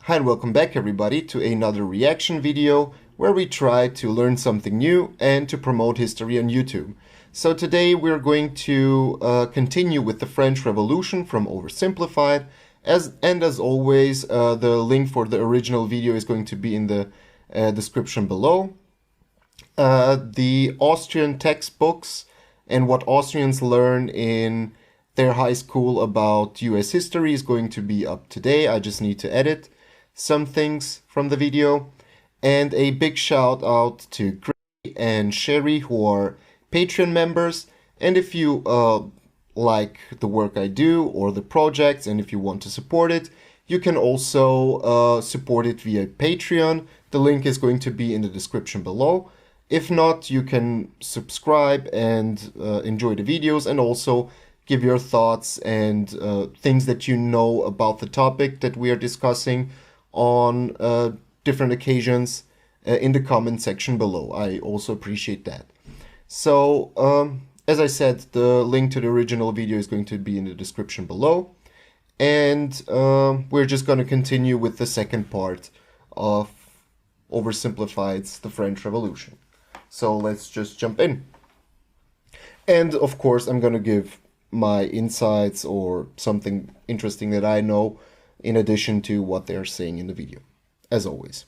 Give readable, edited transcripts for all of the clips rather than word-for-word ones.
Hi and welcome back everybody to another reaction video where we try to learn something new and to promote history on YouTube. So today we're going to continue with the French Revolution from OverSimplified. As always, the link for the original video is going to be in the description below. The Austrian textbooks and what Austrians learn in their high school about US history is going to be up today. I just need to edit some things from the video. And a big shout out to Gray and Sherry, who are Patreon members. And if you like the work I do or the projects, and if you want to support it, you can also support it via Patreon. The link is going to be in the description below. If not, you can subscribe and enjoy the videos and also give your thoughts and things that you know about the topic that we are discussing on different occasions in the comment section below. I also appreciate that. So, as I said, the link to the original video is going to be in the description below. And we're just going to continue with the second part of OverSimplified's The French Revolution. So let's just jump in. And of course, I'm going to give my insights or something interesting that I know in addition to what they're saying in the video, as always.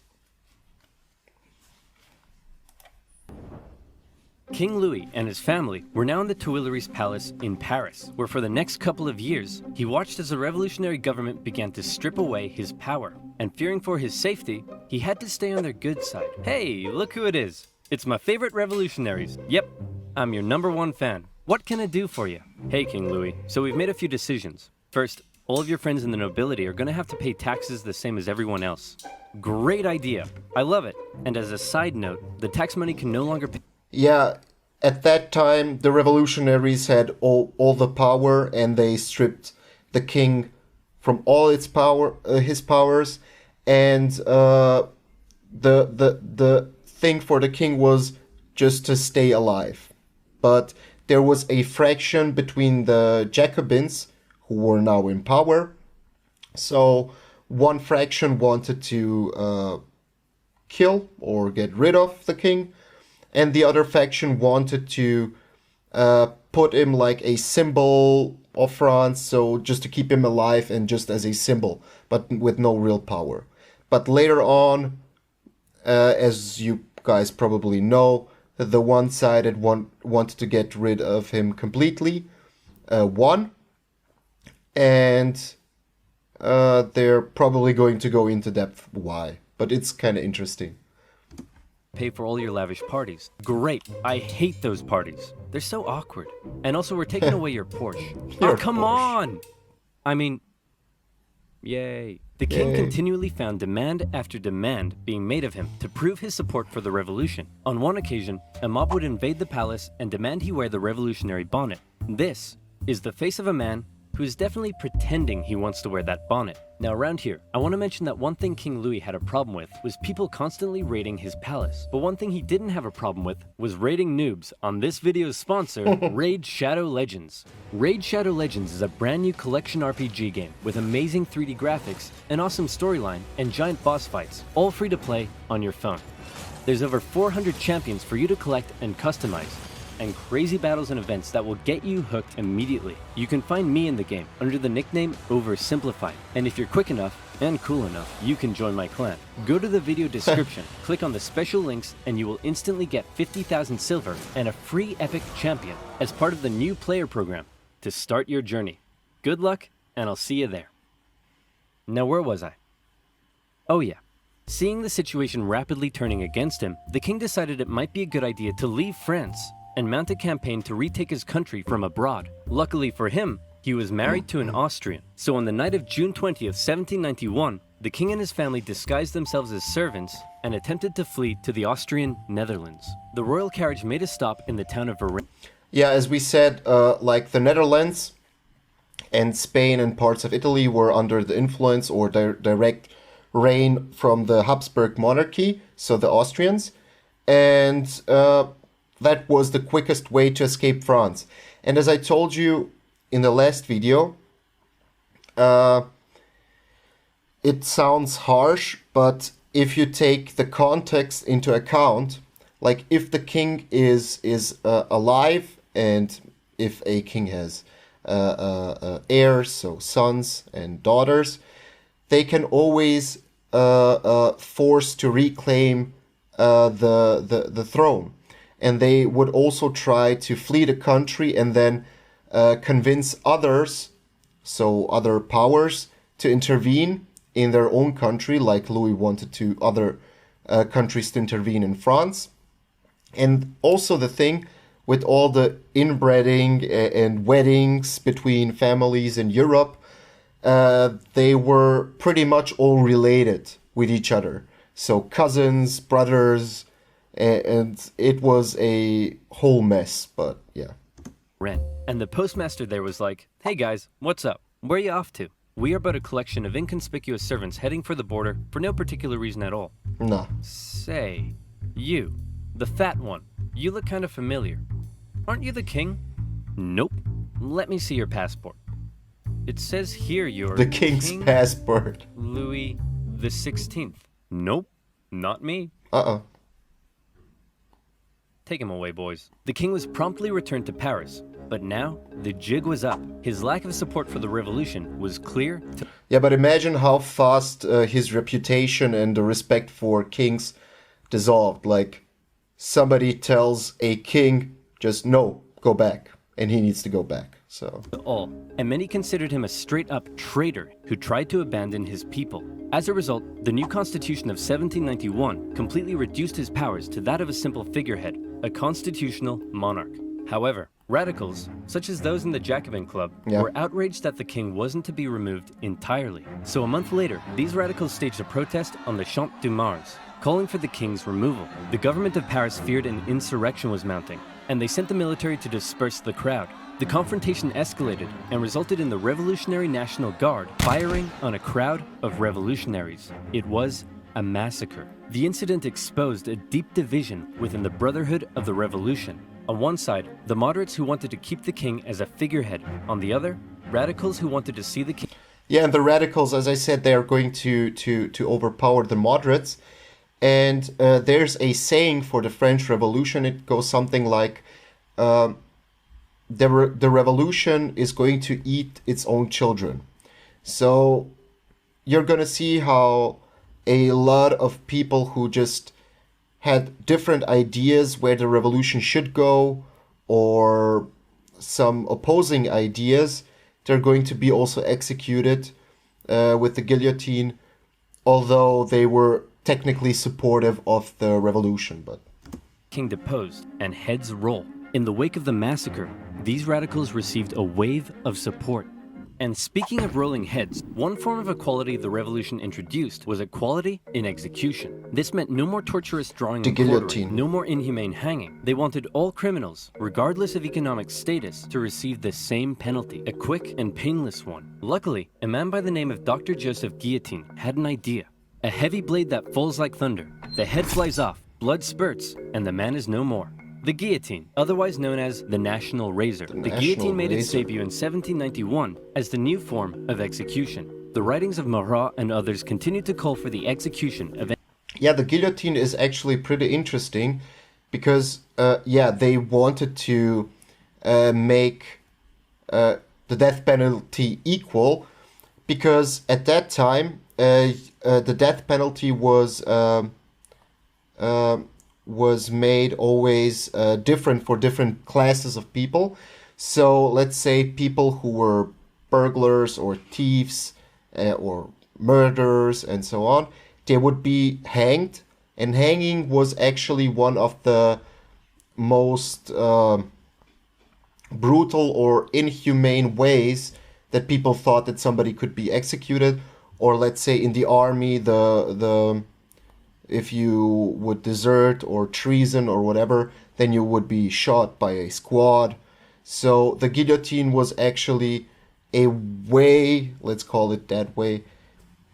King Louis and his family were now in the Tuileries Palace in Paris, where for the next couple of years, he watched as the revolutionary government began to strip away his power. And fearing for his safety, he had to stay on their good side. Hey, look who it is. It's my favorite revolutionaries. Yep, I'm your #1 fan. What can I do for you? Hey, King Louis, so we've made a few decisions. First, all of your friends in the nobility are gonna have to pay taxes the same as everyone else. Great idea. I love it. And as a side note, the tax money can no longer pay. Yeah, at that time, the revolutionaries had all the power, and they stripped the king from all its power, his powers, and the thing for the king was just to stay alive. But there was a fraction between the Jacobins, who were now in power. So one fraction wanted to kill or get rid of the king, and the other faction wanted to put him like a symbol of France, so just to keep him alive and just as a symbol, but with no real power. But later on, as you guys probably know, the one side that wanted to get rid of him completely won, and they're probably going to go into depth why, but it's kind of interesting. Pay for all your lavish parties. Great. I hate those parties. They're so awkward. And also, we're taking away your Porsche. Oh, come on! I mean, yay. The king continually found demand after demand being made of him to prove his support for the revolution. On one occasion, a mob would invade the palace and demand he wear the revolutionary bonnet. This is the face of a man who is definitely pretending he wants to wear that bonnet. Now around here, I want to mention that one thing King Louis had a problem with was people constantly raiding his palace. But one thing he didn't have a problem with was raiding noobs on this video's sponsor, Raid Shadow Legends. Raid Shadow Legends is a brand new collection RPG game with amazing 3D graphics, an awesome storyline, and giant boss fights, all free to play on your phone. There's over 400 champions for you to collect and customize, and crazy battles and events that will get you hooked immediately. You can find me in the game under the nickname OverSimplified, and if you're quick enough and cool enough, you can join my clan. Go to the video description, click on the special links, and you will instantly get 50,000 silver and a free epic champion as part of the new player program to start your journey. Good luck, and I'll see you there. Now where was I? Oh yeah. Seeing the situation rapidly turning against him, the king decided it might be a good idea to leave France and mount a campaign to retake his country from abroad. Luckily for him, he was married to an Austrian. So on the night of June 20th, 1791, the king and his family disguised themselves as servants and attempted to flee to the Austrian Netherlands. The royal carriage made a stop in the town of Varennes. Yeah, as we said, like the Netherlands and Spain and parts of Italy were under the influence or direct reign from the Habsburg monarchy, so the Austrians, and that was the quickest way to escape France. And as I told you in the last video, it sounds harsh, but if you take the context into account, like if the king is alive, and if a king has heirs, so sons and daughters, they can always force to reclaim the throne, and they would also try to flee the country and then convince others, so other powers, to intervene in their own country, like Louis wanted to other countries to intervene in France. And also the thing with all the inbreeding and weddings between families in Europe, they were pretty much all related with each other. So cousins, brothers, and it was a whole mess, but yeah. And the postmaster there was like, "Hey guys, what's up? Where are you off to? We are but a collection of inconspicuous servants heading for the border for no particular reason at all." Nah. Say, you, the fat one, you look kind of familiar. Aren't you the king? Nope. Let me see your passport. It says here you're the king's King passport. Louis the 16th. Nope, not me. Take him away, boys. The king was promptly returned to Paris, but now the jig was up. His lack of support for the revolution was clear to... Yeah, but imagine how fast his reputation and the respect for kings dissolved. Like, somebody tells a king, just no, go back, and he needs to go back. So all, and many considered him a straight-up traitor who tried to abandon his people. As a result, the new constitution of 1791 completely reduced his powers to that of a simple figurehead, a constitutional monarch. However, radicals, such as those in the Jacobin Club, were outraged that the king wasn't to be removed entirely. So a month later, these radicals staged a protest on the Champ de Mars, calling for the king's removal. The government of Paris feared an insurrection was mounting, and they sent the military to disperse the crowd. The confrontation escalated and resulted in the Revolutionary National Guard firing on a crowd of revolutionaries. It was a massacre. The incident exposed a deep division within the Brotherhood of the Revolution. On one side, the moderates who wanted to keep the king as a figurehead. On the other, radicals who wanted to see the king... Yeah, and the radicals, as I said, they are going to overpower the moderates. And there's a saying for the French Revolution. It goes something like... the revolution is going to eat its own children. So you're going to see how a lot of people who just had different ideas where the revolution should go, or some opposing ideas, they're going to be also executed with the guillotine, although they were technically supportive of the revolution. But king deposed and heads roll. In the wake of the massacre, these radicals received a wave of support. And speaking of rolling heads, one form of equality the revolution introduced was equality in execution. This meant no more torturous drawing and quartering, no more inhumane hanging. They wanted all criminals, regardless of economic status, to receive the same penalty, a quick and painless one. Luckily, a man by the name of Dr. Joseph Guillotine had an idea. A heavy blade that falls like thunder. The head flies off, blood spurts, and the man is no more. The guillotine, otherwise known as the national razor. The guillotine made its debut in 1791 as the new form of execution. The writings of Marat and others continued to call for the execution of... Yeah, the guillotine is actually pretty interesting because, they wanted to make the death penalty equal, because at that time the death penalty was made always different for different classes of people. So let's say people who were burglars or thieves or murderers and so on, they would be hanged. And hanging was actually one of the most brutal or inhumane ways that people thought that somebody could be executed. Or let's say in the army, if you would desert or treason or whatever, then you would be shot by a squad. So the guillotine was actually a way, let's call it that way,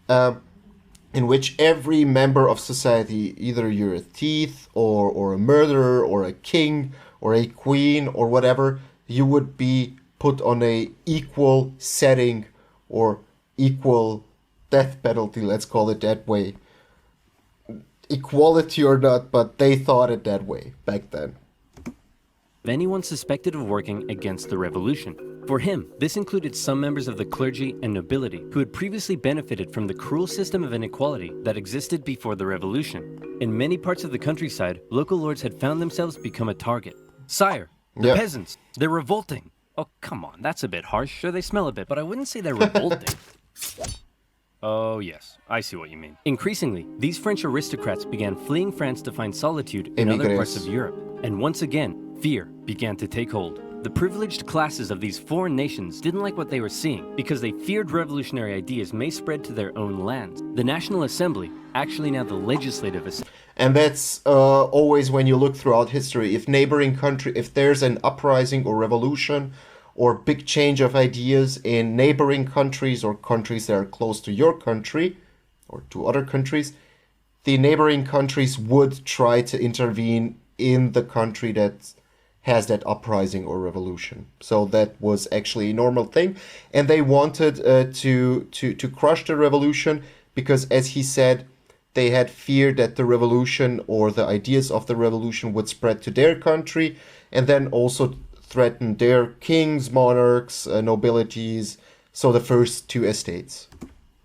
in which every member of society, either you're a thief or a murderer or a king or a queen or whatever, you would be put on a equal setting or equal death penalty, let's call it that way. Equality or not, but they thought it that way back then. Anyone suspected of working against the revolution. For him, this included some members of the clergy and nobility who had previously benefited from the cruel system of inequality that existed before the revolution. In many parts of the countryside, local lords had found themselves become a target. Sire, the peasants, they're revolting. Oh, come on, that's a bit harsh. Sure, they smell a bit, but I wouldn't say they're revolting. Oh, yes, I see what you mean. Increasingly, these French aristocrats began fleeing France to find solitude in other parts of Europe. And once again, fear began to take hold. The privileged classes of these foreign nations didn't like what they were seeing because they feared revolutionary ideas may spread to their own lands. The National Assembly, actually now the Legislative Assembly. And that's always when you look throughout history. If there's an uprising or revolution or big change of ideas in neighboring countries or countries that are close to your country or to other countries, the neighboring countries would try to intervene in the country that has that uprising or revolution. So that was actually a normal thing. And they wanted to crush the revolution because, as he said, they had feared that the revolution or the ideas of the revolution would spread to their country and then also threaten their kings, monarchs, nobilities, so the first two estates.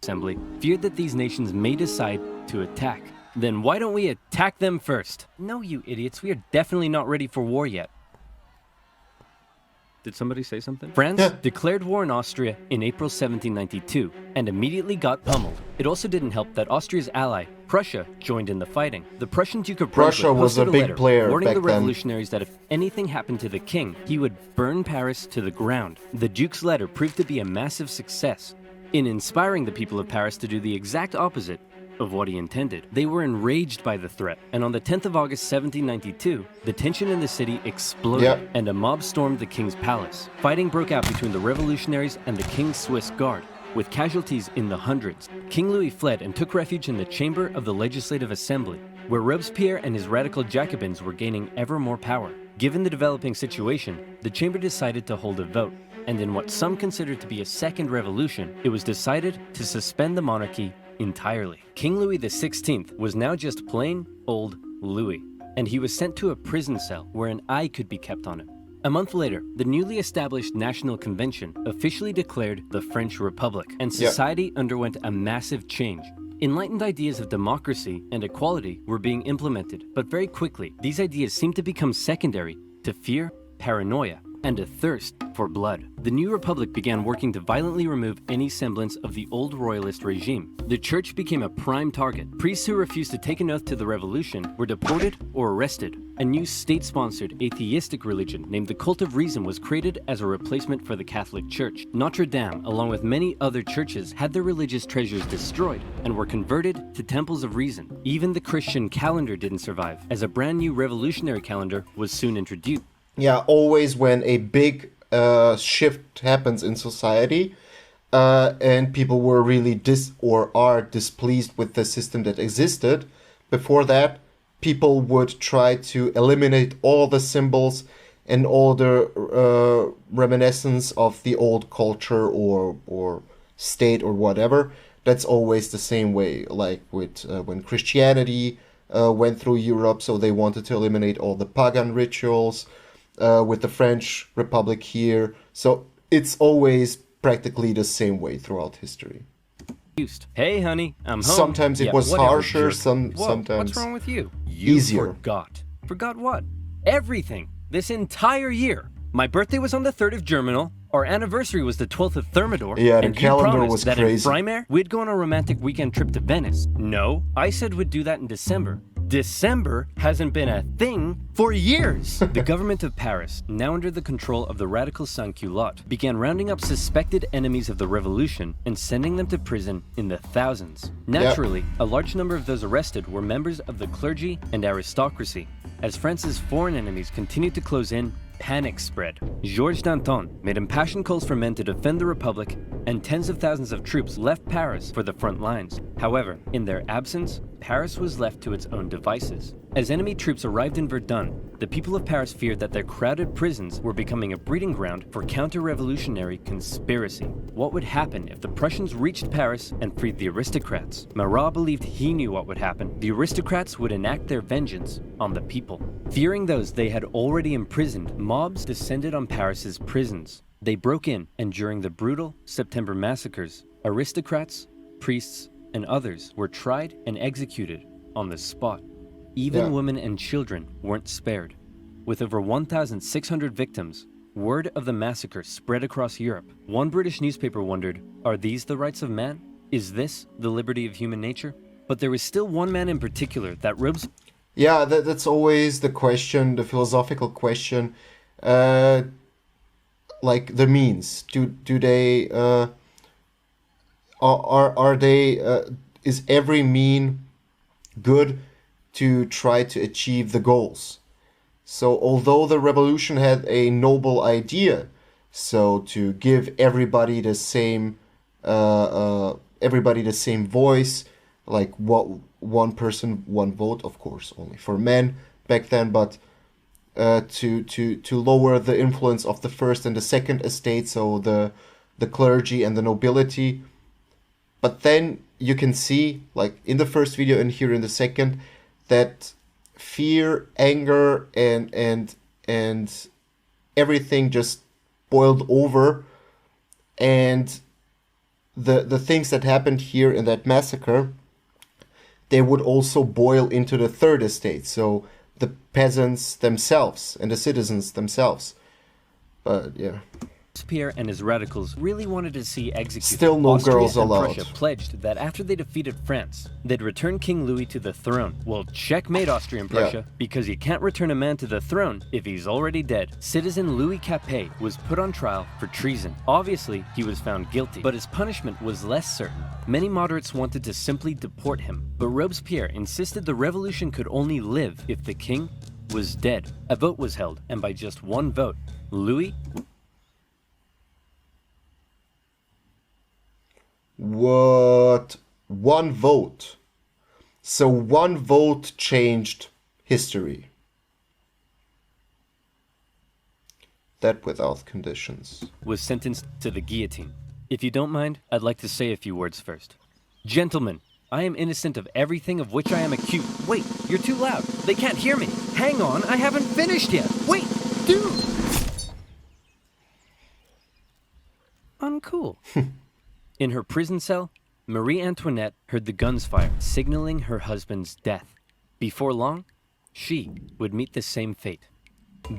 Assembly feared that these nations may decide to attack. Then why don't we attack them first? No, you idiots, we are definitely not ready for war yet. Did somebody say something? France declared war on Austria in April 1792 and immediately got pummeled. It also didn't help that Austria's ally, Prussia, joined in the fighting. The Prussian Duke of Brunswick Prussia was a big player warning back the revolutionaries that if anything happened to the king, he would burn Paris to the ground. The Duke's letter proved to be a massive success in inspiring the people of Paris to do the exact opposite of what he intended. They were enraged by the threat, and on the 10th of August 1792, the tension in the city exploded, and a mob stormed the king's palace. Fighting broke out between the revolutionaries and the king's Swiss guard, with casualties in the hundreds. King Louis fled and took refuge in the chamber of the Legislative Assembly, where Robespierre and his radical Jacobins were gaining ever more power. Given the developing situation, the chamber decided to hold a vote, and in what some considered to be a second revolution, it was decided to suspend the monarchy entirely. King Louis XVI was now just plain old Louis, and he was sent to a prison cell where an eye could be kept on him. A month later, the newly established National Convention officially declared the French Republic, and society underwent a massive change. Enlightened ideas of democracy and equality were being implemented, but very quickly, these ideas seemed to become secondary to fear, paranoia, and a thirst for blood. The new republic began working to violently remove any semblance of the old royalist regime. The church became a prime target. Priests who refused to take an oath to the revolution were deported or arrested. A new state-sponsored atheistic religion named the Cult of Reason was created as a replacement for the Catholic Church. Notre Dame, along with many other churches, had their religious treasures destroyed and were converted to temples of reason. Even the Christian calendar didn't survive, as a brand new revolutionary calendar was soon introduced. Yeah, always when a big shift happens in society and people were really are displeased with the system that existed, before that, people would try to eliminate all the symbols and all the reminiscence of the old culture or state or whatever. That's always the same way, like with when Christianity went through Europe, so they wanted to eliminate all the pagan rituals. With the French Republic here. So it's always practically the same way throughout history. Hey, honey, I'm home. Sometimes it was harsher, sometimes what's wrong with you? You easier. Forgot. Forgot what? Everything. This entire year. My birthday was on the 3rd of Germinal. Our anniversary was the 12th of Thermidor. Yeah, the and calendar was that crazy. In Frimaire, we'd go on a romantic weekend trip to Venice. No, I said we'd do that in December. December hasn't been a thing for years. The government of Paris, now under the control of the radical sans-culottes, began rounding up suspected enemies of the revolution and sending them to prison in the thousands. Naturally, a large number of those arrested were members of the clergy and aristocracy. As France's foreign enemies continued to close in, panic spread. Georges Danton made impassioned calls for men to defend the Republic, and tens of thousands of troops left Paris for the front lines. However, in their absence, Paris was left to its own devices. As enemy troops arrived in Verdun, the people of Paris feared that their crowded prisons were becoming a breeding ground for counter-revolutionary conspiracy. What would happen if the Prussians reached Paris and freed the aristocrats? Marat believed he knew what would happen. The aristocrats would enact their vengeance on the people. Fearing those they had already imprisoned, mobs descended on Paris's prisons. They broke in, and during the brutal September massacres, aristocrats, priests, and others were tried and executed on the spot. Even women and children weren't spared. With over 1,600 victims, word of the massacre spread across Europe. One British newspaper wondered, are these the rights of man? Is this the liberty of human nature? But there was still one man in particular that Robes... Yeah, that's always the question, the philosophical question. Like the means. Do they... Are they... is every mean good to try to achieve the goals? So although the revolution had a noble idea, so to give everybody the same voice, like what one person, one vote, of course, only for men back then, but to lower the influence of the first and the second estate, so the clergy and the nobility. But then you can see, like in the first video and here in the second, that fear, anger, and everything just boiled over, and the things that happened here in that massacre, they would also boil into the third estate, so the peasants themselves and the citizens themselves. But yeah. Robespierre and his radicals really wanted to see executed. Still no Austria girls and allowed. Prussia pledged that after they defeated France, they'd return King Louis to the throne. Well, checkmate Austria and Prussia, because you can't return a man to the throne if he's already dead. Citizen Louis Capet was put on trial for treason. Obviously, he was found guilty, but his punishment was less certain. Many moderates wanted to simply deport him, but Robespierre insisted the revolution could only live if the king was dead. A vote was held, and by just one vote, Louis... What? One vote. So one vote changed history. That without conditions. Was sentenced to the guillotine. If you don't mind, I'd like to say a few words first. Gentlemen, I am innocent of everything of which I am accused. Wait, you're too loud. They can't hear me. Hang on, I haven't finished yet. Wait, dude! Uncool. In her prison cell, Marie Antoinette heard the guns fire, signaling her husband's death. Before long, she would meet the same fate.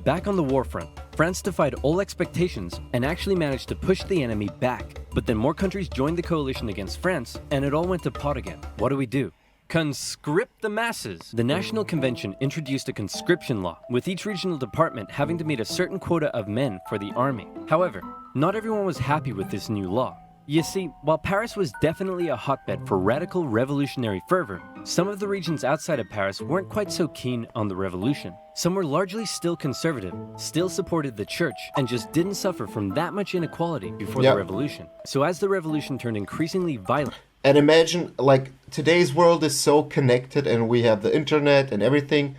Back on the war front, France defied all expectations and actually managed to push the enemy back. But then more countries joined the coalition against France, and it all went to pot again. What do? Conscript the masses. The National Convention introduced a conscription law, with each regional department having to meet a certain quota of men for the army. However, not everyone was happy with this new law. You see, while Paris was definitely a hotbed for radical revolutionary fervor, some of the regions outside of Paris weren't quite so keen on the revolution. Some were largely still conservative, still supported the church, and just didn't suffer from that much inequality before the revolution. So as the revolution turned increasingly violent... And imagine, like, today's world is so connected and we have the internet and everything,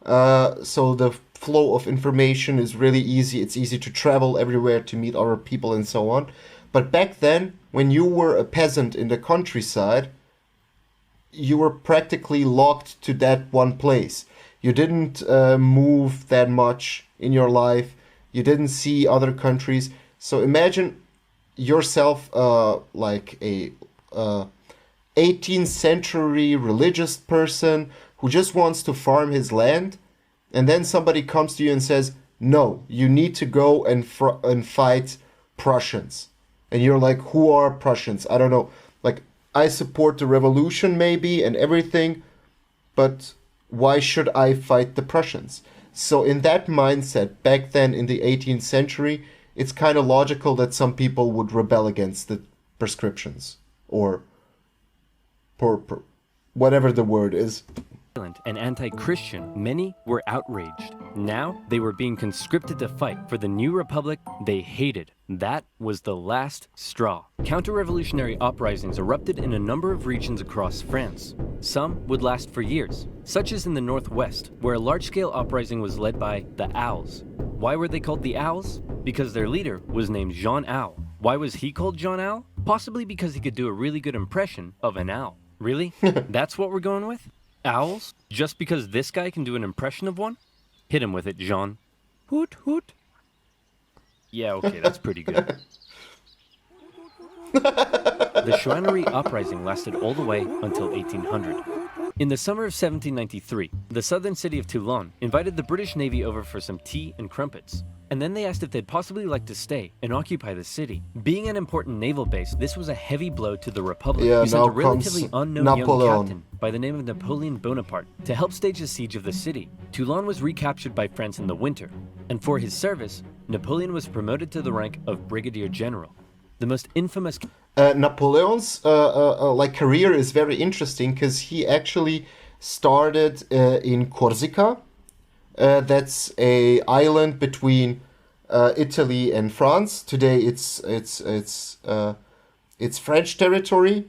so the flow of information is really easy. It's easy to travel everywhere to meet other people and so on. But back then, when you were a peasant in the countryside, you were practically locked to that one place. You didn't move that much in your life. You didn't see other countries. So imagine yourself like a 18th century religious person who just wants to farm his land. And then somebody comes to you and says, no, you need to go and fight Prussians. And you're like, who are Prussians? I don't know. Like, I support the revolution maybe and everything, but why should I fight the Prussians? So in that mindset, back then in the 18th century, it's kind of logical that some people would rebel against the prescriptions or whatever the word is. and anti-Christian, many were outraged. Now, they were being conscripted to fight for the new republic they hated. That was the last straw. Counter-revolutionary uprisings erupted in a number of regions across France. Some would last for years, such as in the northwest, where a large-scale uprising was led by the Owls. Why were they called the Owls? Because their leader was named Jean Owl. Why was he called Jean Owl? Possibly because he could do a really good impression of an owl. Really? That's what we're going with? Owls? Just because this guy can do an impression of one? Hit him with it, Jean. Hoot, hoot. Yeah, okay, that's pretty good. The Chouannerie uprising lasted all the way until 1800. In the summer of 1793, the southern city of Toulon invited the British Navy over for some tea and crumpets. And then they asked if they'd possibly like to stay and occupy the city. Being an important naval base, this was a heavy blow to the Republic, who sent a relatively unknown young captain by the name of Napoleon Bonaparte to help stage the siege of the city. Toulon was recaptured by France in the winter, and for his service, Napoleon was promoted to the rank of Brigadier General. The most infamous... Napoleon's career is very interesting because he actually started in Corsica. That's a island between Italy and France. Today it's French territory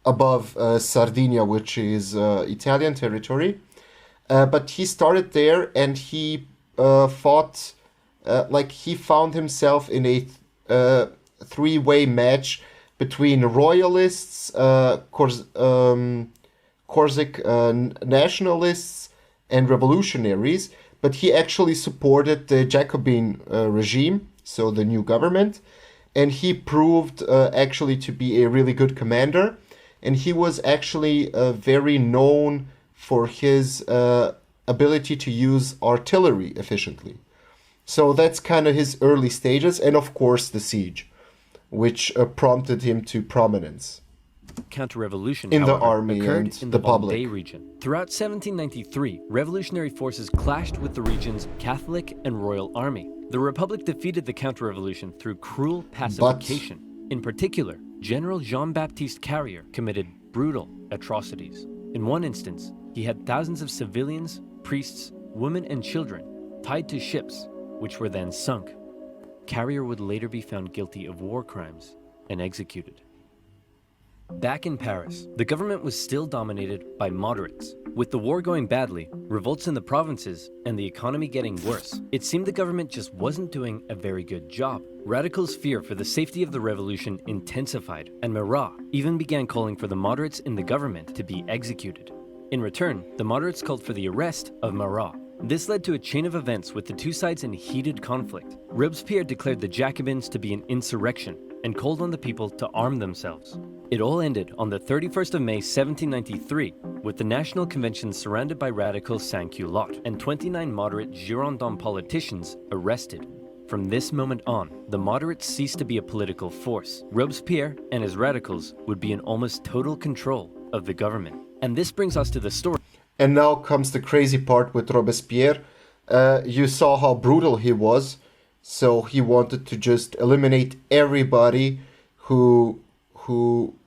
above Sardinia, which is Italian territory. But he started there and he fought, he found himself in a three-way match between royalists, Corsic nationalists, and revolutionaries, but he actually supported the Jacobin regime, so the new government, and he proved actually to be a really good commander, and he was actually very known for his ability to use artillery efficiently. So that's kind of his early stages, and of course the siege, which prompted him to prominence. Counter-revolution, in however, the army occurred and in the Vendée public region. Throughout 1793, revolutionary forces clashed with the region's Catholic and Royal Army. The Republic defeated the counter-revolution through cruel pacification. In particular, General Jean-Baptiste Carrier committed brutal atrocities. In one instance, he had thousands of civilians, priests, women, and children tied to ships, which were then sunk. Carrier would later be found guilty of war crimes and executed. Back in Paris, the government was still dominated by moderates. With the war going badly, revolts in the provinces, and the economy getting worse, it seemed the government just wasn't doing a very good job. Radicals' fear for the safety of the revolution intensified, and Marat even began calling for the moderates in the government to be executed. In return, the moderates called for the arrest of Marat. This led to a chain of events with the two sides in heated conflict. Robespierre declared the Jacobins to be an insurrection and called on the people to arm themselves. It all ended on the 31st of May 1793 with the National Convention surrounded by radical sans-culottes and 29 moderate Girondin politicians arrested. From this moment on, the moderates ceased to be a political force. Robespierre and his radicals would be in almost total control of the government. And this brings us to the story. And now comes the crazy part with Robespierre. You saw how brutal he was, so he wanted to just eliminate everybody who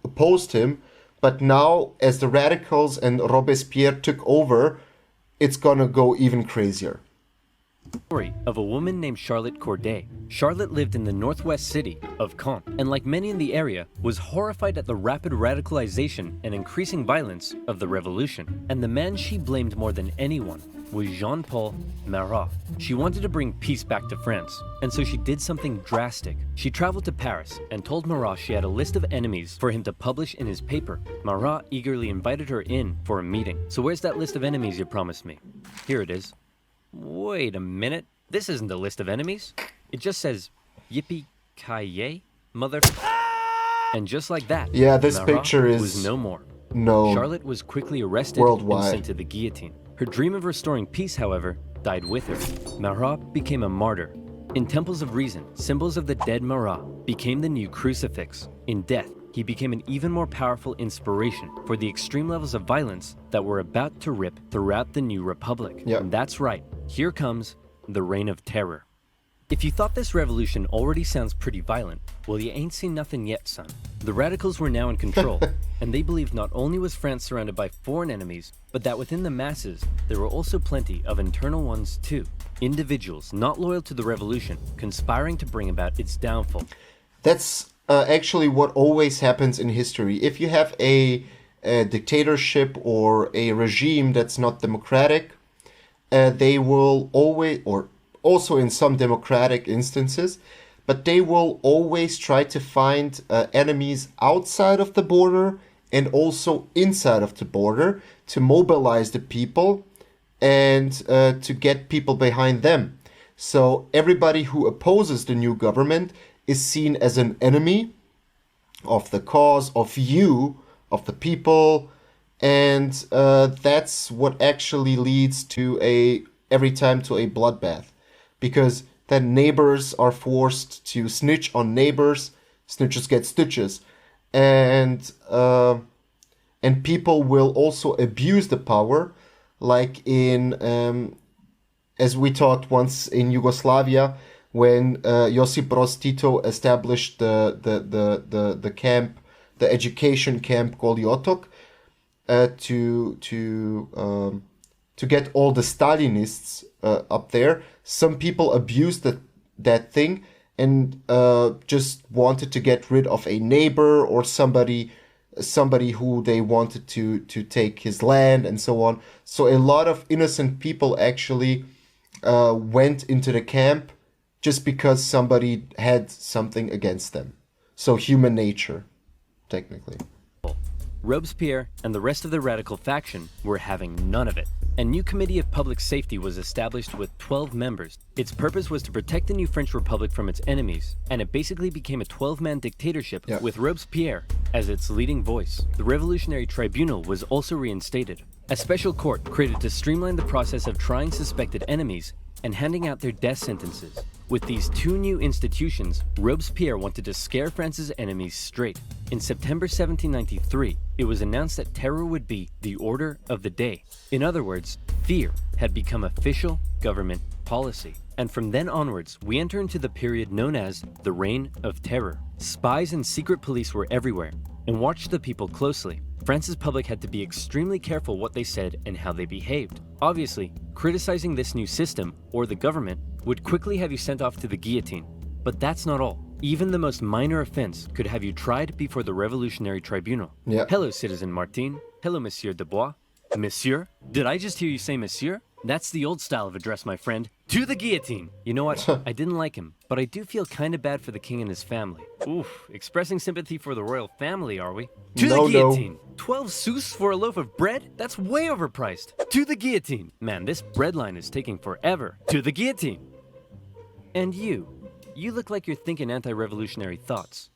opposed him. But now, as the radicals and Robespierre took over, it's gonna go even crazier. Story of a woman named Charlotte Corday. Charlotte lived in the northwest city of Caen, and like many in the area, was horrified at the rapid radicalization and increasing violence of the revolution. And the man she blamed more than anyone was Jean-Paul Marat. She wanted to bring peace back to France, and so she did something drastic. She traveled to Paris and told Marat she had a list of enemies for him to publish in his paper. Marat eagerly invited her in for a meeting. So where's that list of enemies you promised me? Here it is. Wait a minute. This isn't a list of enemies. It just says, yippee-ki-yay, mother... And just like that, yeah, this Marat picture is was no more. known Charlotte was quickly arrested worldwide and sent to the guillotine. Her dream of restoring peace, however, died with her. Marat became a martyr. In temples of reason, symbols of the dead Marat became the new crucifix. In death, he became an even more powerful inspiration for the extreme levels of violence that were about to rip throughout the new republic. Yep. And that's right, here comes the Reign of Terror. If you thought this revolution already sounds pretty violent, well, you ain't seen nothing yet, son. The radicals were now in control, and they believed not only was France surrounded by foreign enemies, but that within the masses, there were also plenty of internal ones too. Individuals not loyal to the revolution, conspiring to bring about its downfall. That's actually what always happens in history. If you have a dictatorship or a regime that's not democratic, they will always, or also in some democratic instances, but they will always try to find enemies outside of the border and also inside of the border to mobilize the people and to get people behind them. So everybody who opposes the new government is seen as an enemy of the cause, of you, of the people, and that's what actually leads to every time to a bloodbath. Because then neighbors are forced to snitch on neighbors, snitches get stitches, and people will also abuse the power, like in as we talked once in Yugoslavia when Josip Broz Tito established the camp, the education camp called Jotok, to get all the Stalinists up there. Some people abused that thing and just wanted to get rid of a neighbor or somebody who they wanted to take his land and so on. So a lot of innocent people actually went into the camp just because somebody had something against them. So human nature, technically. Robespierre and the rest of the radical faction were having none of it. A new committee of public safety was established with 12 members. Its purpose was to protect the new French Republic from its enemies, and it basically became a 12-man dictatorship with Robespierre as its leading voice. The Revolutionary Tribunal was also reinstated, a special court created to streamline the process of trying suspected enemies and handing out their death sentences. With these two new institutions, Robespierre wanted to scare France's enemies straight. In September 1793, it was announced that terror would be the order of the day. In other words, fear had become official government policy. And from then onwards, we enter into the period known as the Reign of Terror. Spies and secret police were everywhere and watched the people closely. France's public had to be extremely careful what they said and how they behaved. Obviously, criticizing this new system, or the government, would quickly have you sent off to the guillotine. But that's not all. Even the most minor offense could have you tried before the Revolutionary Tribunal. Hello, Citizen Martin. Hello, Monsieur Dubois. Monsieur? Did I just hear you say Monsieur? That's the old style of address, my friend. To the guillotine! You know what? I didn't like him, but I do feel kinda bad for the king and his family. Oof, expressing sympathy for the royal family, are we? To the guillotine! 12 sous for a loaf of bread? That's way overpriced. To the guillotine! Man, this bread line is taking forever. To the guillotine! And you look like you're thinking anti-revolutionary thoughts.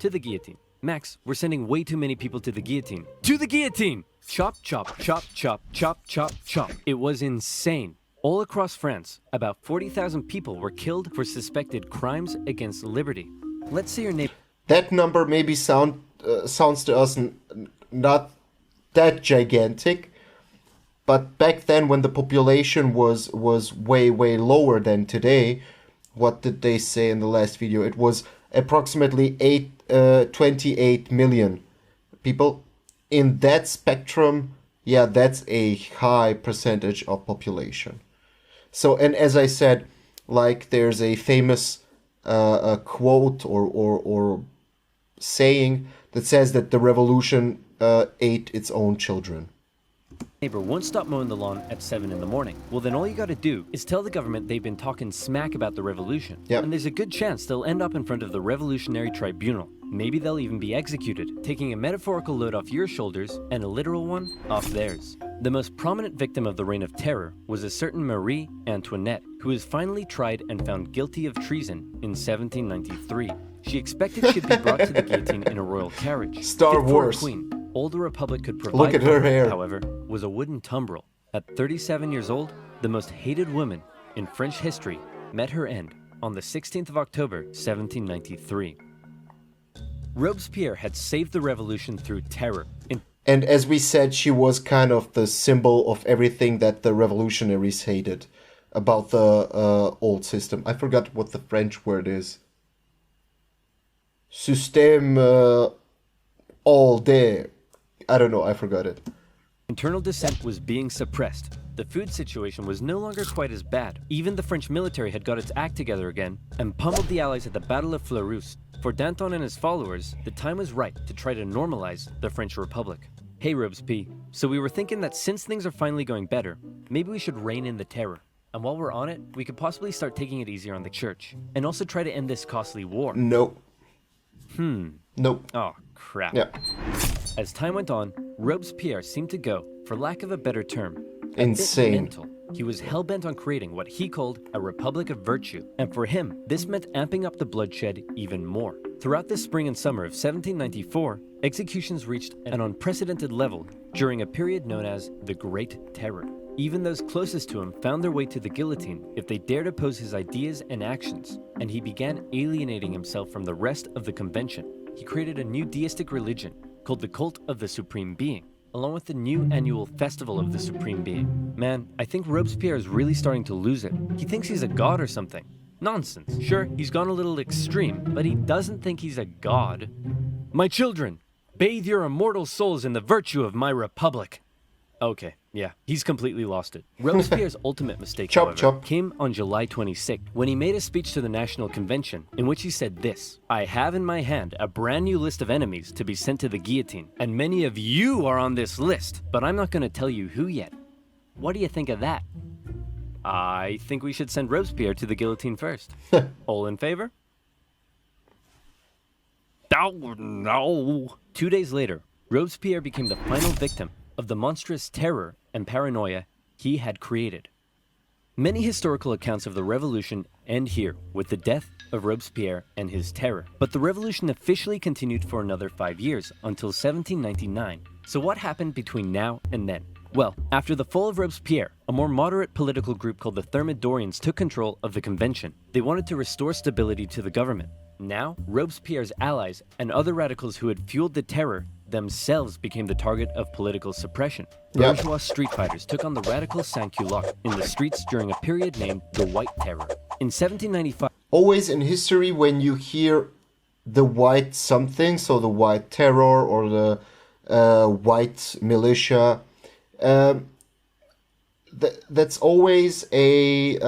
To the guillotine. Max, we're sending way too many people to the guillotine. To the guillotine! Chop, chop, chop, chop, chop, chop, chop. It was insane. All across France, about 40,000 people were killed for suspected crimes against liberty. Let's say your neighbor... That number maybe sounds to us not that gigantic, but back then when the population was way lower than today, what did they say in the last video? It was approximately 28 million people. In that spectrum, yeah, that's a high percentage of population. So, and as I said, like there's a famous quote or saying that says that the revolution ate its own children. Neighbor won't stop mowing the lawn at 7 in the morning. Well, then all you gotta do is tell the government they've been talking smack about the revolution. And there's a good chance they'll end up in front of the Revolutionary Tribunal. Maybe they'll even be executed, taking a metaphorical load off your shoulders and a literal one off theirs. The most prominent victim of the Reign of Terror was a certain Marie Antoinette, who was finally tried and found guilty of treason in 1793. She expected she'd be brought to the guillotine in a royal carriage. Star Wars. For a queen, all the Republic could provide. Look at her hair. However, was a wooden tumbril. At 37 years old, the most hated woman in French history met her end on the 16th of October, 1793. Robespierre had saved the revolution through terror. And as we said, she was kind of the symbol of everything that the revolutionaries hated. about the old system. I forgot what the French word is. Système all day. I don't know, I forgot it. Internal dissent was being suppressed. The food situation was no longer quite as bad. Even the French military had got its act together again and pummeled the Allies at the Battle of Fleurus. For Danton and his followers, the time was right to try to normalize the French Republic. Hey Robespierre, so we were thinking that since things are finally going better, maybe we should rein in the terror. And while we're on it, we could possibly start taking it easier on the church. And also try to end this costly war. Nope. Nope. Oh, crap. Yeah. As time went on, Robespierre seemed to go, for lack of a better term, insane. Mental. He was hell-bent on creating what he called a republic of virtue, and for him, this meant amping up the bloodshed even more. Throughout the spring and summer of 1794, executions reached an unprecedented level during a period known as the Great Terror. Even those closest to him found their way to the guillotine if they dared oppose his ideas and actions, and he began alienating himself from the rest of the convention. He created a new deistic religion called the Cult of the Supreme Being, along with the new annual Festival of the Supreme Being. Man, I think Robespierre is really starting to lose it. He thinks he's a god or something. Nonsense. Sure, he's gone a little extreme, but he doesn't think he's a god. My children, bathe your immortal souls in the virtue of my republic. Okay, yeah, he's completely lost it. Robespierre's ultimate mistake, however, came on July 26th, when he made a speech to the National Convention, in which he said this: I have in my hand a brand new list of enemies to be sent to the guillotine, and many of you are on this list, but I'm not going to tell you who yet. What do you think of that? I think we should send Robespierre to the guillotine first. All in favor? Oh, no. 2 days later, Robespierre became the final victim of the monstrous terror and paranoia he had created. Many historical accounts of the revolution end here with the death of Robespierre and his terror. But the revolution officially continued for another 5 years, until 1799. So what happened between now and then? Well, after the fall of Robespierre, a more moderate political group called the Thermidorians took control of the convention. They wanted to restore stability to the government. Now, Robespierre's allies and other radicals who had fueled the terror themselves became the target of political suppression. Bourgeois street fighters took on the radical sans-culottes in the streets during a period named the White Terror. In 1795... Always in history, when you hear the white something, so the White Terror or the white militia, that's always a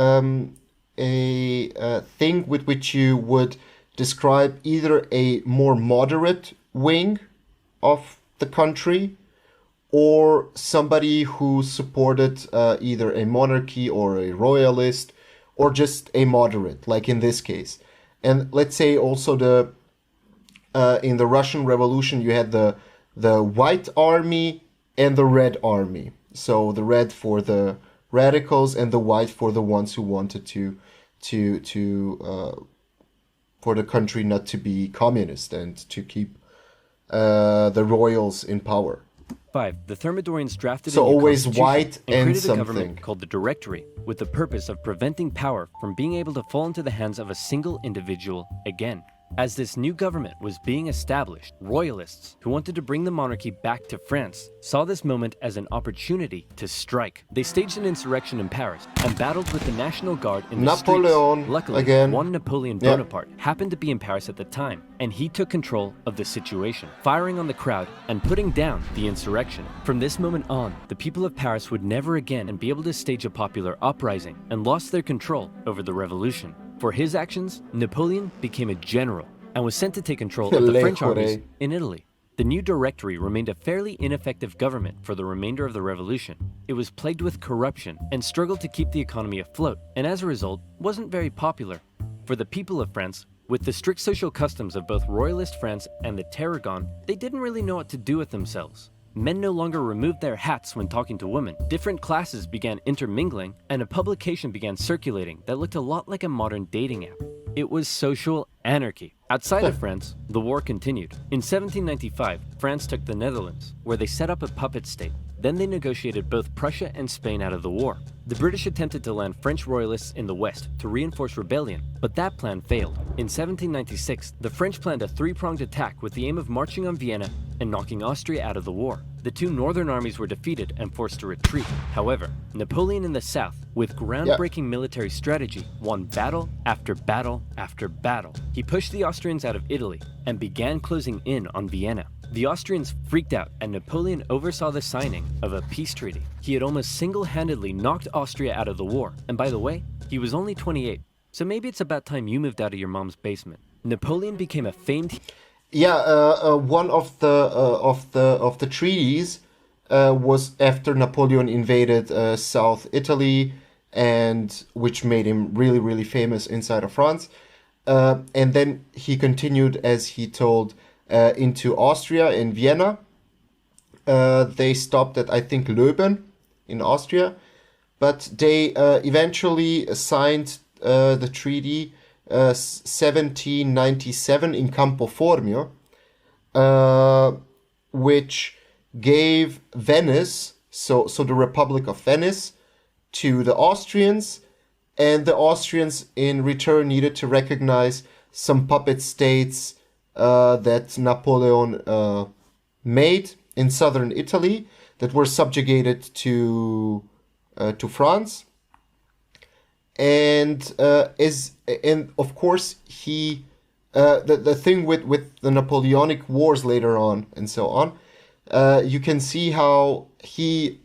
thing with which you would describe either a more moderate wing of the country or somebody who supported either a monarchy or a royalist or just a moderate, like in this case. And let's say also the in the Russian Revolution you had the White Army and the Red Army. So the red for the radicals and the white for the ones who wanted to for the country not to be communist and to keep the royals in power. 5. The Thermidorians drafted so a new always constitution white and created something a government called the Directory, with the purpose of preventing power from being able to fall into the hands of a single individual again. As this new government was being established, royalists who wanted to bring the monarchy back to France saw this moment as an opportunity to strike. They staged an insurrection in Paris and battled with the National Guard in the Napoleon, streets. Luckily, again. one Napoleon Bonaparte happened to be in Paris at the time, and he took control of the situation, firing on the crowd and putting down the insurrection. From this moment on, the people of Paris would never again be able to stage a popular uprising and lost their control over the revolution. For his actions, Napoleon became a general and was sent to take control of the French armies in Italy. The new Directory remained a fairly ineffective government for the remainder of the revolution. It was plagued with corruption and struggled to keep the economy afloat, and as a result, wasn't very popular. For the people of France, with the strict social customs of both royalist France and the terror gone, they didn't really know what to do with themselves. Men no longer removed their hats when talking to women. Different classes began intermingling, and a publication began circulating that looked a lot like a modern dating app. It was social anarchy. Outside of France, the war continued. In 1795, France took the Netherlands, where they set up a puppet state. Then they negotiated both Prussia and Spain out of the war. The British attempted to land French royalists in the west to reinforce rebellion, but that plan failed. In 1796, the French planned a three-pronged attack with the aim of marching on Vienna and knocking Austria out of the war. The two northern armies were defeated and forced to retreat. However, Napoleon in the south, with groundbreaking military strategy, won battle after battle after battle. He pushed the Austrians out of Italy and began closing in on Vienna. The Austrians freaked out, and Napoleon oversaw the signing of a peace treaty. He had almost single-handedly knocked Austria out of the war, and by the way, he was only 28, so maybe it's about time you moved out of your mom's basement. Napoleon became a famed... One of the treaties was after Napoleon invaded South Italy, and which made him really, really famous inside of France. And then he continued, as he told, into Austria in Vienna. They stopped at, I think, Löben in Austria, but they eventually signed the treaty 1797 in Campo Formio, which gave Venice, so the Republic of Venice, to the Austrians, and the Austrians in return needed to recognize some puppet states that Napoleon made in southern Italy that were subjugated to France. And of course he the thing with the Napoleonic Wars later on and so on, you can see how he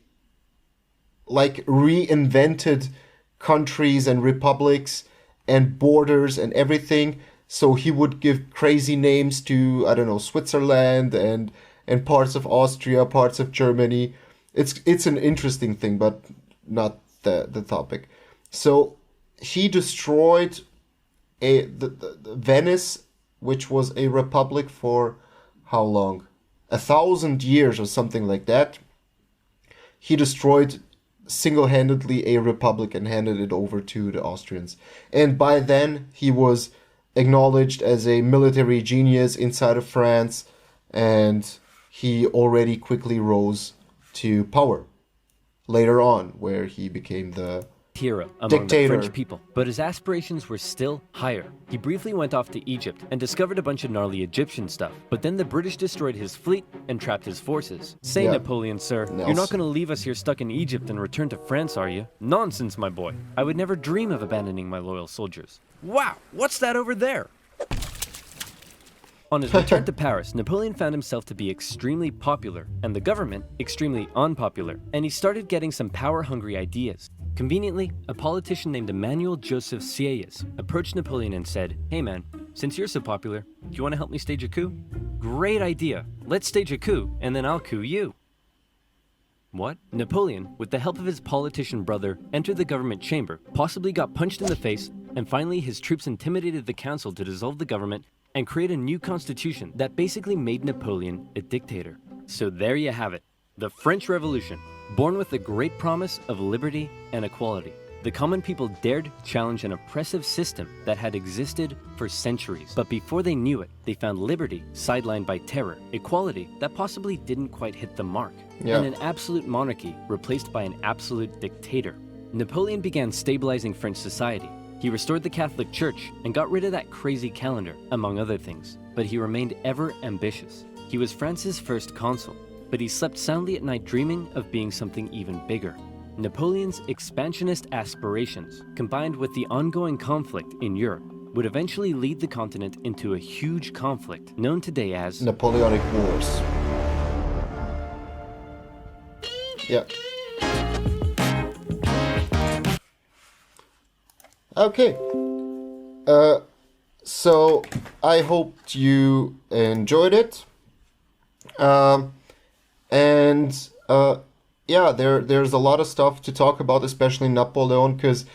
like reinvented countries and republics and borders and everything. So he would give crazy names to, I don't know, Switzerland and parts of Austria, parts of Germany. It's an interesting thing, but not the topic. So he destroyed the Venice, which was a republic for how long? 1,000 years or something like that. He destroyed single-handedly a republic and handed it over to the Austrians. And by then he was acknowledged as a military genius inside of France, and he already quickly rose to power later on, where he became the hero among dictator. The French people, but his aspirations were still higher. He briefly went off to Egypt and discovered a bunch of gnarly Egyptian stuff, but then the British destroyed his fleet and trapped his forces. Say, Napoleon, sir, you're not going to leave us here stuck in Egypt and return to France, are you? Nonsense, my boy. I would never dream of abandoning my loyal soldiers. Wow, what's that over there? On his return to Paris, Napoleon found himself to be extremely popular, and the government extremely unpopular, and he started getting some power-hungry ideas. Conveniently, a politician named Emmanuel Joseph Sieyès approached Napoleon and said, "Hey man, since you're so popular, do you want to help me stage a coup?" "Great idea. Let's stage a coup, and then I'll coup you." What? Napoleon, with the help of his politician brother, entered the government chamber, possibly got punched in the face, and finally his troops intimidated the council to dissolve the government and create a new constitution that basically made Napoleon a dictator. So there you have it, the French Revolution, born with the great promise of liberty and equality. The common people dared challenge an oppressive system that had existed for centuries. But before they knew it, they found liberty sidelined by terror, equality that possibly didn't quite hit the mark, and an absolute monarchy replaced by an absolute dictator. Napoleon began stabilizing French society. He restored the Catholic Church and got rid of that crazy calendar, among other things. But he remained ever ambitious. He was France's first consul, but he slept soundly at night dreaming of being something even bigger. Napoleon's expansionist aspirations, combined with the ongoing conflict in Europe, would eventually lead the continent into a huge conflict known today as Napoleonic Wars. Yeah. Okay. So I hoped you enjoyed it. There's a lot of stuff to talk about, especially Napoleon, because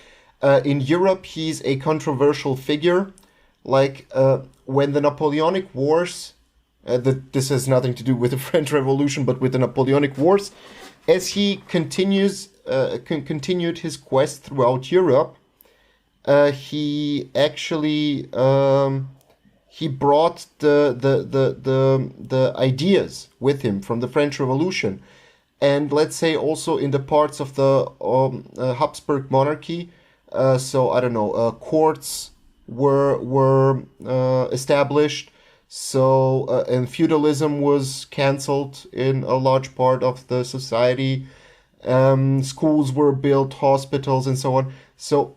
in Europe he's a controversial figure. Like when the Napoleonic Wars, this has nothing to do with the French Revolution, but with the Napoleonic Wars, as he continued his quest throughout Europe, he actually he brought the ideas with him from the French Revolution. and let's say also in the parts of the Habsburg monarchy. So I don't know, courts were established. So and feudalism was cancelled in a large part of the society. Schools were built, hospitals, and so on. So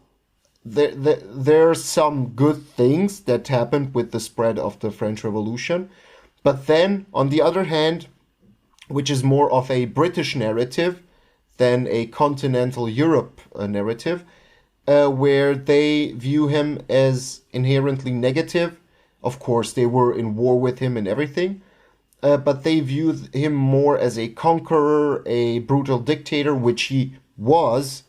there are some good things that happened with the spread of the French Revolution. But then, on the other hand, which is more of a British narrative than a continental Europe narrative, where they view him as inherently negative. Of course, they were in war with him and everything, but they viewed him more as a conqueror, a brutal dictator, which he was.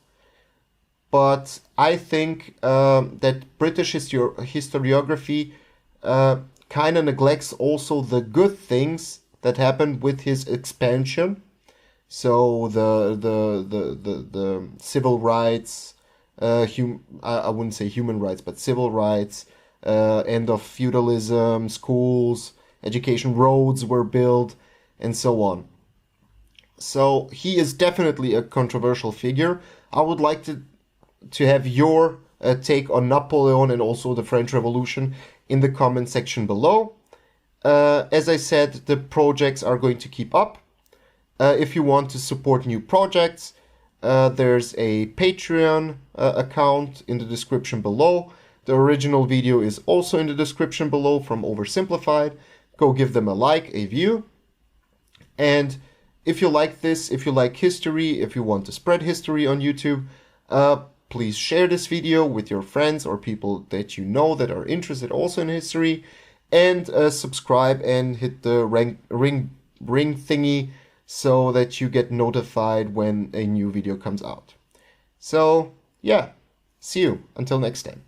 But I think that British historiography kind of neglects also the good things that happened with his expansion. So the civil rights, I wouldn't say human rights, but civil rights, end of feudalism, schools, education, roads were built, and so on. So he is definitely a controversial figure. I would like to have your take on Napoleon and also the French Revolution in the comment section below. As I said, the projects are going to keep up. If you want to support new projects, there's a Patreon account in the description below. The original video is also in the description below from OverSimplified. Go give them a like, a view. And if you like this, if you like history, if you want to spread history on YouTube, please share this video with your friends or people that you know that are interested also in history. And subscribe and hit the ring thingy so that you get notified when a new video comes out. So, yeah, see you until next time.